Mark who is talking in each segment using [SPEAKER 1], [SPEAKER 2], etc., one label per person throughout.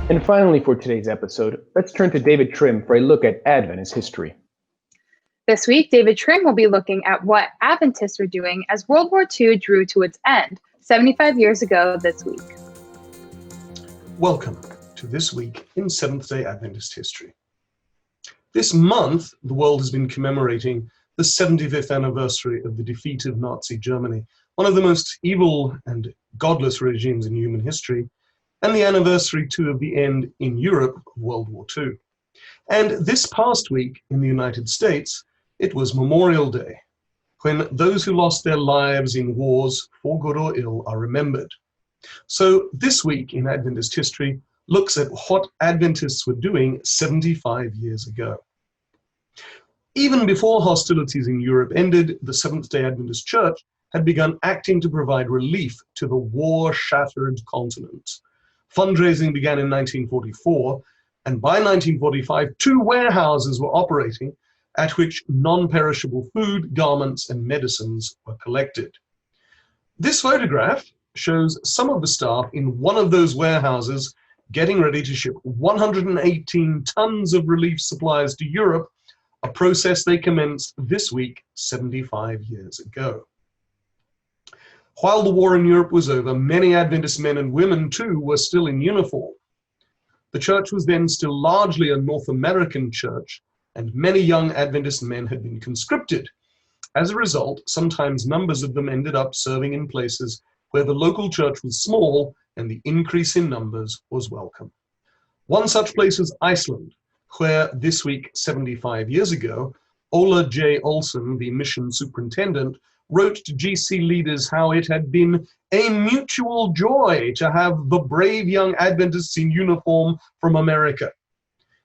[SPEAKER 1] And finally, for today's episode, let's turn to David Trim for a look at Adventist history.
[SPEAKER 2] This week, David Trim will be looking at what Adventists were doing as World War II drew to its end 75 years ago this week.
[SPEAKER 3] Welcome to This Week in Seventh-day Adventist History. This month, the world has been commemorating the 75th anniversary of the defeat of Nazi Germany, one of the most evil and godless regimes in human history, and the anniversary too of the end in Europe of World War II. And this past week in the United States, it was Memorial Day, when those who lost their lives in wars, for good or ill, are remembered. So this week in Adventist history looks at what Adventists were doing 75 years ago. Even before hostilities in Europe ended, the Seventh-day Adventist Church had begun acting to provide relief to the war-shattered continent. Fundraising began in 1944, and by 1945, 2 warehouses were operating at which non-perishable food, garments, and medicines were collected. This photograph shows some of the staff in one of those warehouses getting ready to ship 118 tons of relief supplies to Europe, a process they commenced this week 75 years ago. While the war in Europe was over, many Adventist men and women too were still in uniform. The church was then still largely a North American church, and many young Adventist men had been conscripted. As a result, sometimes numbers of them ended up serving in places where the local church was small and the increase in numbers was welcome. One such place was Iceland, where this week 75 years ago, Ola J. Olson, the mission superintendent, wrote to GC leaders how it had been a mutual joy to have the brave young Adventists in uniform from America.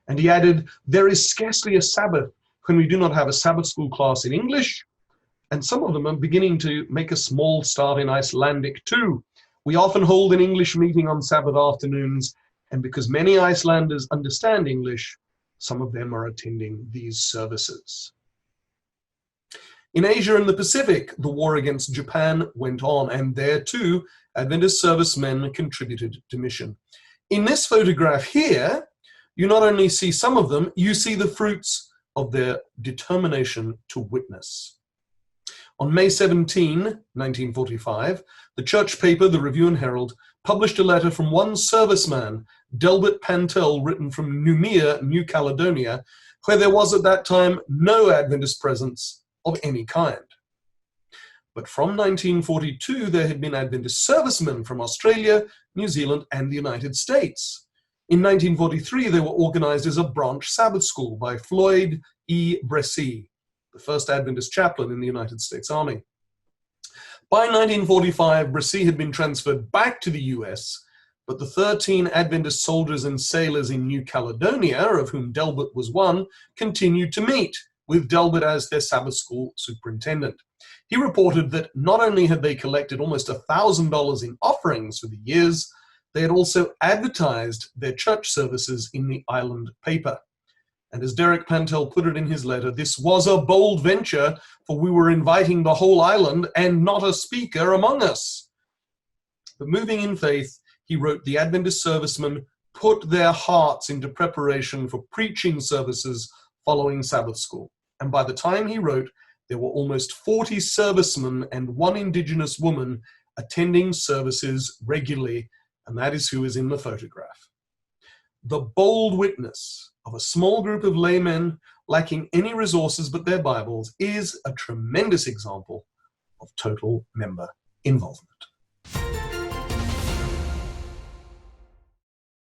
[SPEAKER 3] And he added, "There is scarcely a Sabbath when we do not have a Sabbath school class in English, and some of them are beginning to make a small start in Icelandic too. We often hold an English meeting on Sabbath afternoons, and because many Icelanders understand English, some of them are attending these services." In Asia and the Pacific, the war against Japan went on, and there too, Adventist servicemen contributed to mission. In this photograph here, you not only see some of them, you see the fruits of their determination to witness. On May 17, 1945, the church paper, the Review and Herald, published a letter from one serviceman, Delbert Pantel, written from Noumea, New Caledonia, where there was at that time no Adventist presence of any kind. But from 1942, there had been Adventist servicemen from Australia, New Zealand, and the United States. In 1943, they were organized as a branch Sabbath school by Floyd E. Bresee, the first Adventist chaplain in the United States Army. By 1945, Bresee had been transferred back to the US, but the 13 Adventist soldiers and sailors in New Caledonia, of whom Delbert was one, continued to meet, with Delbert as their Sabbath school superintendent. He reported that not only had they collected almost $1,000 in offerings for the years, they had also advertised their church services in the island paper. And as Derek Pantel put it in his letter, this was a bold venture, for we were inviting the whole island and not a speaker among us. But moving in faith, he wrote, the Adventist servicemen put their hearts into preparation for preaching services following Sabbath school. And by the time he wrote, there were almost 40 servicemen and one indigenous woman attending services regularly, and that is who is in the photograph. The bold witness of a small group of laymen lacking any resources but their Bibles is a tremendous example of total member involvement.